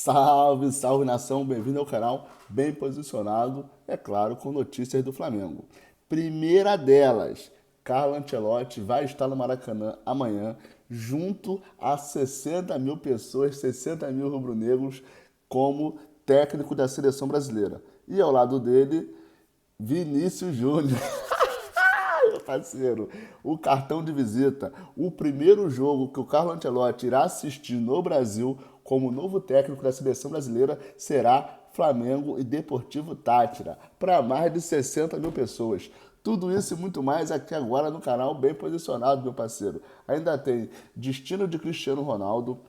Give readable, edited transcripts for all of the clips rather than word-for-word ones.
Salve, salve nação, bem-vindo ao canal Bem Posicionado, é claro, com notícias do Flamengo. Primeira delas, Carlo Ancelotti vai estar no Maracanã amanhã, junto a 60 mil pessoas, 60 mil rubro-negros, como técnico da seleção brasileira. E ao lado dele, Vinícius Júnior. Meu parceiro, o cartão de visita, o primeiro jogo que o Carlo Ancelotti irá assistir no Brasil como novo técnico da seleção brasileira será Flamengo e Deportivo Táchira, para mais de 60 mil pessoas. Tudo isso e muito mais aqui agora no canal Bem Posicionado, meu parceiro. Ainda tem destino de Cristiano Ronaldo,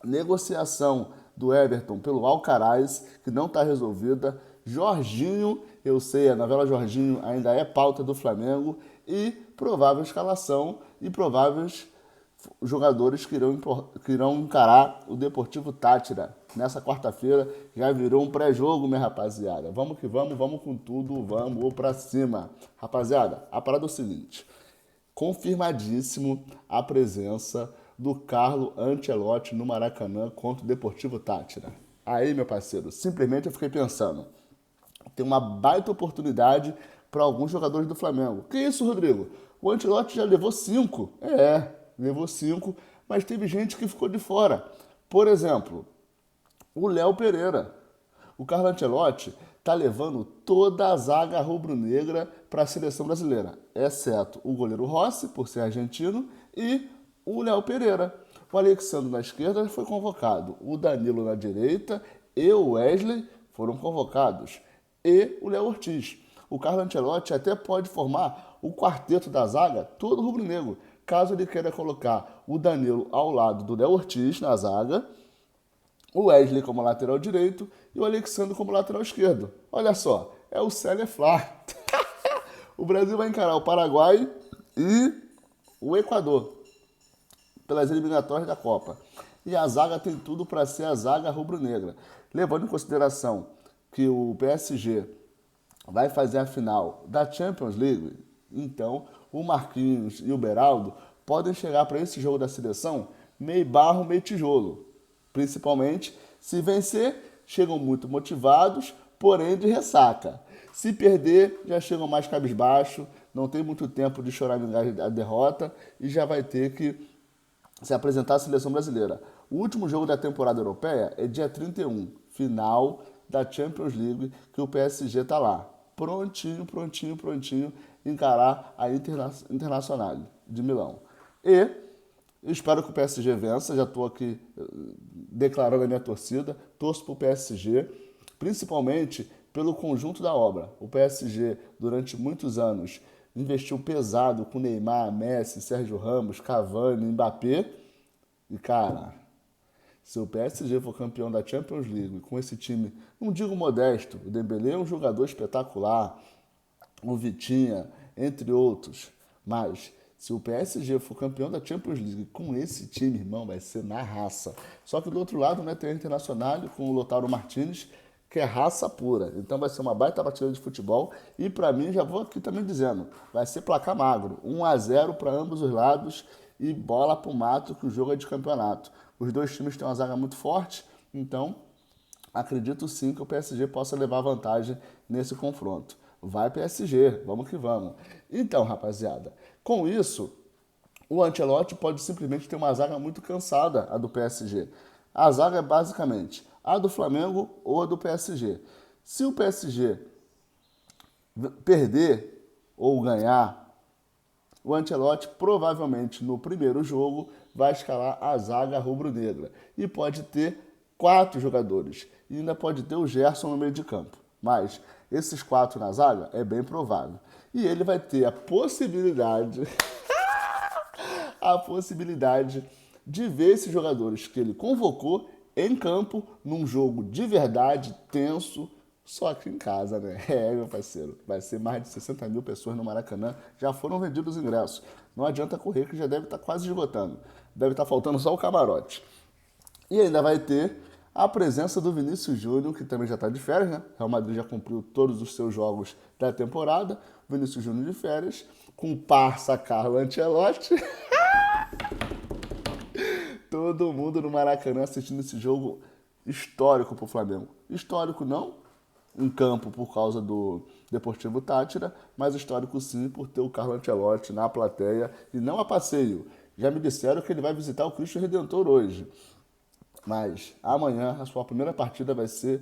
negociação do Everton pelo Alcaraz, que não está resolvida. Jorginho, eu sei, a novela Jorginho ainda é pauta do Flamengo. E provável escalação e prováveis jogadores que irão encarar o Deportivo Táchira nessa quarta-feira. Já virou um pré-jogo, minha rapaziada. Vamos que vamos, vamos com tudo, vamos pra cima. Rapaziada, a parada é o seguinte: confirmadíssimo a presença do Carlo Ancelotti no Maracanã contra o Deportivo Táchira. Aí, meu parceiro, simplesmente eu fiquei pensando, tem uma baita oportunidade para alguns jogadores do Flamengo. Que isso, Rodrigo? O Ancelotti já levou 5. Levou 5, mas teve gente que ficou de fora. Por exemplo, o Léo Pereira. O Carlo Ancelotti está levando toda a zaga rubro-negra para a seleção brasileira, exceto o goleiro Rossi, por ser argentino, e o Léo Pereira. O Alexandre na esquerda foi convocado, o Danilo na direita e o Wesley foram convocados, e o Léo Ortiz. O Carlo Ancelotti até pode formar o quarteto da zaga todo rubro-negro, caso ele queira colocar o Danilo ao lado do Léo Ortiz na zaga, o Wesley como lateral direito e o Alexandre como lateral esquerdo. Olha só, é o Célé-Flá. O Brasil vai encarar o Paraguai e o Equador pelas eliminatórias da Copa. E a zaga tem tudo para ser a zaga rubro-negra. Levando em consideração que o PSG vai fazer a final da Champions League, então o Marquinhos e o Beraldo podem chegar para esse jogo da seleção meio barro, meio tijolo. Principalmente, se vencer, chegam muito motivados, porém de ressaca. Se perder, já chegam mais cabisbaixo, não tem muito tempo de chorar a derrota e já vai ter que se apresentar à seleção brasileira. O último jogo da temporada europeia é dia 31, final da Champions League, que o PSG está lá. Prontinho, encarar a Internacional de Milão. E eu espero que o PSG vença, já estou aqui declarando a minha torcida, torço para o PSG, principalmente pelo conjunto da obra. O PSG, durante muitos anos, investiu pesado com Neymar, Messi, Sérgio Ramos, Cavani, Mbappé, e cara, se o PSG for campeão da Champions League com esse time, não digo modesto, o Dembélé é um jogador espetacular, o Vitinha, entre outros, mas se o PSG for campeão da Champions League com esse time, irmão, vai ser na raça. Só que do outro lado, né, tem a Internacional com o Lautaro Martinez, que é raça pura. Então vai ser uma baita partida de futebol e para mim, já vou aqui também dizendo, vai ser placar magro, 1-0 para ambos os lados e bola pro mato, que o jogo é de campeonato. Os dois times têm uma zaga muito forte, então acredito sim que o PSG possa levar vantagem nesse confronto. Vai PSG, vamos que vamos. Então, rapaziada, com isso, o Ancelotti pode simplesmente ter uma zaga muito cansada, a do PSG. A zaga é basicamente a do Flamengo ou a do PSG. Se o PSG perder ou ganhar, o Ancelotti provavelmente no primeiro jogo vai escalar a zaga rubro-negra. E pode ter 4 jogadores. E ainda pode ter o Gerson no meio de campo. Mas esses 4 na zaga é bem provável. E ele vai ter a possibilidade de ver esses jogadores que ele convocou em campo num jogo de verdade, tenso, só aqui em casa, né? Meu parceiro, vai ser mais de 60 mil pessoas no Maracanã, já foram vendidos os ingressos. Não adianta correr que já deve estar quase esgotando. Deve estar faltando só o camarote. E ainda vai ter a presença do Vinícius Júnior, que também já está de férias, né? Real Madrid já cumpriu todos os seus jogos da temporada. Vinícius Júnior de férias, com o parça Carlo Ancelotti. Todo mundo no Maracanã assistindo esse jogo histórico para o Flamengo. Histórico não em campo por causa do Deportivo Táchira, mas histórico sim por ter o Carlo Ancelotti na plateia e não a passeio. Já me disseram que ele vai visitar o Cristo Redentor hoje, mas amanhã a sua primeira partida vai ser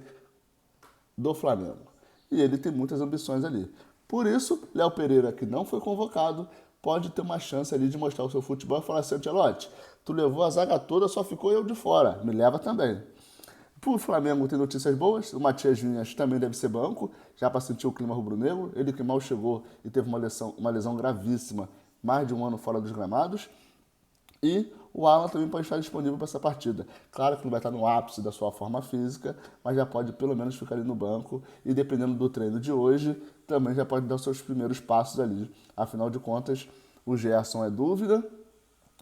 do Flamengo. E ele tem muitas ambições ali. Por isso, Léo Pereira, que não foi convocado, pode ter uma chance ali de mostrar o seu futebol e falar assim: Ancelotti, tu levou a zaga toda, só ficou eu de fora. Me leva também. Pro Flamengo tem notícias boas. O Matias Vinhas também deve ser banco, já para sentir o clima rubro-negro. Ele que mal chegou e teve uma lesão gravíssima, mais de um ano fora dos gramados. E o Alan também pode estar disponível para essa partida. Claro que não vai estar no ápice da sua forma física, mas já pode pelo menos ficar ali no banco. E dependendo do treino de hoje, também já pode dar os seus primeiros passos ali. Afinal de contas, o Gerson é dúvida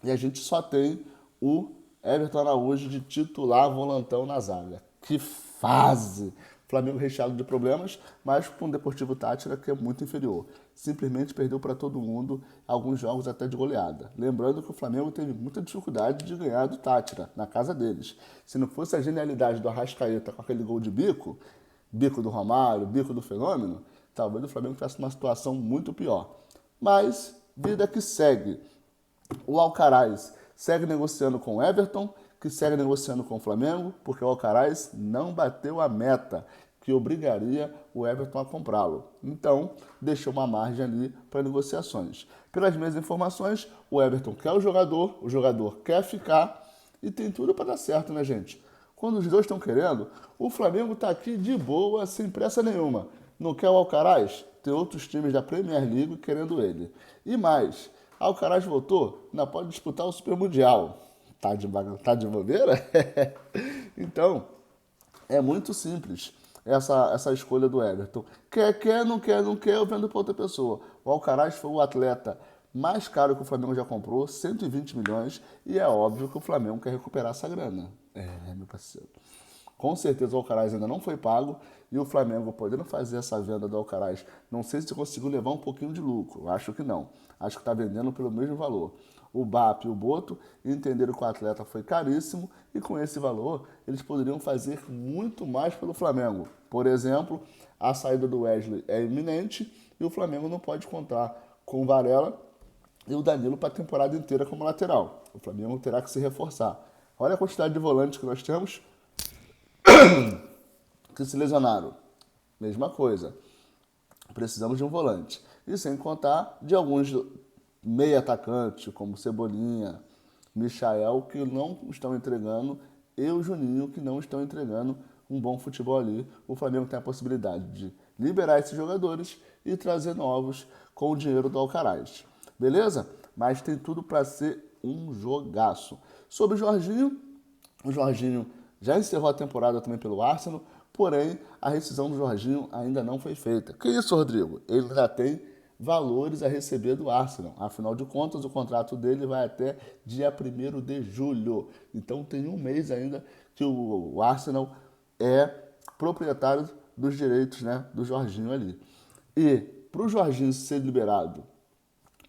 e a gente só tem o Everton Araújo de titular volantão na zaga. Que fase! Flamengo recheado de problemas, mas com o Deportivo Táchira que é muito inferior. Simplesmente perdeu para todo mundo, alguns jogos até de goleada. Lembrando que o Flamengo teve muita dificuldade de ganhar do Táchira, na casa deles. Se não fosse a genialidade do Arrascaeta com aquele gol de bico, bico do Romário, bico do Fenômeno, talvez o Flamengo tivesse uma situação muito pior. Mas, vida que segue. O Alcaraz segue negociando com o Everton, que segue negociando com o Flamengo, porque o Alcaraz não bateu a meta que obrigaria o Everton a comprá-lo. Então, deixou uma margem ali para negociações. Pelas minhas informações, o Everton quer o jogador quer ficar e tem tudo para dar certo, né, gente? Quando os dois estão querendo, o Flamengo está aqui de boa, sem pressa nenhuma. Não quer o Alcaraz? Tem outros times da Premier League querendo ele. E mais, Alcaraz voltou, ainda pode disputar o Super Mundial. Tá de bobeira? Então, é muito simples essa escolha do Everton. Não quer, eu vendo para outra pessoa. O Alcaraz foi o atleta mais caro que o Flamengo já comprou, 120 milhões, e é óbvio que o Flamengo quer recuperar essa grana. Meu parceiro. Com certeza o Alcaraz ainda não foi pago e o Flamengo podendo fazer essa venda do Alcaraz, não sei se conseguiu levar um pouquinho de lucro, acho que não. Acho que está vendendo pelo mesmo valor. O BAP e o Boto entenderam que o atleta foi caríssimo e com esse valor eles poderiam fazer muito mais pelo Flamengo. Por exemplo, a saída do Wesley é iminente e o Flamengo não pode contar com o Varela e o Danilo para a temporada inteira como lateral. O Flamengo terá que se reforçar. Olha a quantidade de volantes que nós temos que se lesionaram. Mesma coisa. Precisamos de um volante. E sem contar de alguns meia atacantes, como Cebolinha, Michael, que não estão entregando, e o Juninho, que não estão entregando um bom futebol ali. O Flamengo tem a possibilidade de liberar esses jogadores e trazer novos com o dinheiro do Alcaraz. Beleza? Mas tem tudo para ser um jogaço. Sobre o Jorginho já encerrou a temporada também pelo Arsenal, porém a rescisão do Jorginho ainda não foi feita. Que isso, Rodrigo? Ele já tem valores a receber do Arsenal. Afinal de contas, o contrato dele vai até dia 1º de julho. Então tem um mês ainda que o Arsenal é proprietário dos direitos, né, do Jorginho ali. E para o Jorginho ser liberado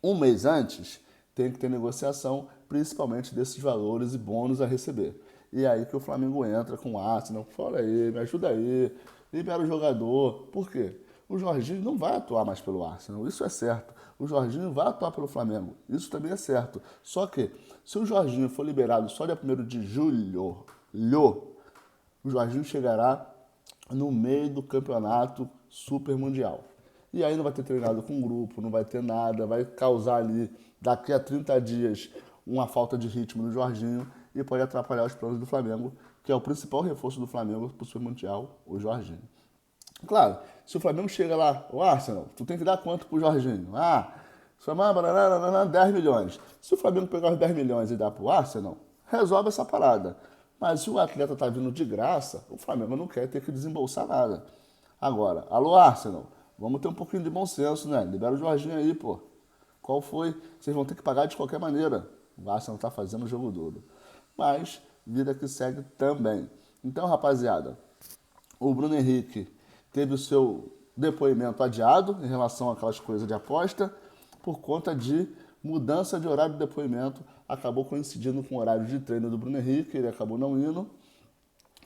um mês antes, tem que ter negociação, principalmente desses valores e bônus a receber. E aí que o Flamengo entra com o Arsenal, fala aí, me ajuda aí, libera o jogador. Por quê? O Jorginho não vai atuar mais pelo Arsenal, isso é certo. O Jorginho vai atuar pelo Flamengo, isso também é certo. Só que, se o Jorginho for liberado só dia 1º de julho, o Jorginho chegará no meio do campeonato super mundial. E aí não vai ter treinado com o grupo, não vai ter nada, vai causar ali, daqui a 30 dias, uma falta de ritmo no Jorginho e pode atrapalhar os planos do Flamengo, que é o principal reforço do Flamengo para o Super Mundial, o Jorginho. Claro, se o Flamengo chega lá, o Arsenal, tu tem que dar quanto pro Jorginho? Somar 10 milhões. Se o Flamengo pegar os 10 milhões e dar pro Arsenal, resolve essa parada. Mas se o atleta tá vindo de graça, o Flamengo não quer ter que desembolsar nada. Agora, alô Arsenal, vamos ter um pouquinho de bom senso, né? Libera o Jorginho aí, pô. Qual foi? Vocês vão ter que pagar de qualquer maneira. O Arsenal tá fazendo o jogo duro. Mas, vida que segue também. Então, rapaziada, o Bruno Henrique teve o seu depoimento adiado em relação àquelas coisas de aposta, por conta de mudança de horário de depoimento, acabou coincidindo com o horário de treino do Bruno Henrique, ele acabou não indo,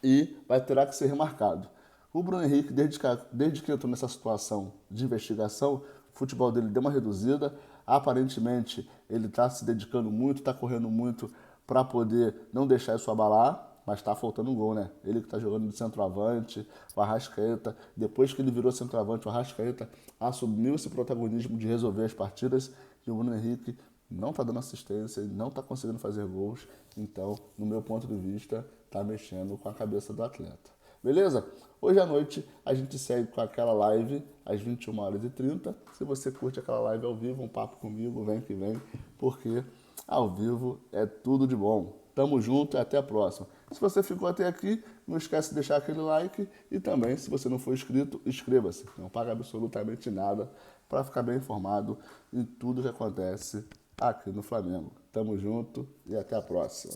e terá que ser remarcado. O Bruno Henrique, desde que entrou nessa situação de investigação, o futebol dele deu uma reduzida. Aparentemente, ele está se dedicando muito, está correndo muito para poder não deixar isso abalar, mas está faltando um gol, né? Ele que está jogando de centroavante, o Arrascaeta, depois que ele virou centroavante, o Arrascaeta assumiu esse protagonismo de resolver as partidas e o Bruno Henrique não está dando assistência, não está conseguindo fazer gols. Então, no meu ponto de vista, está mexendo com a cabeça do atleta. Beleza? Hoje à noite a gente segue com aquela live às 21h30. Se você curte aquela live ao vivo, um papo comigo, vem que vem, porque ao vivo é tudo de bom. Tamo junto e até a próxima. Se você ficou até aqui, não esquece de deixar aquele like e também, se você não for inscrito, inscreva-se. Não paga absolutamente nada para ficar bem informado em tudo que acontece aqui no Flamengo. Tamo junto e até a próxima.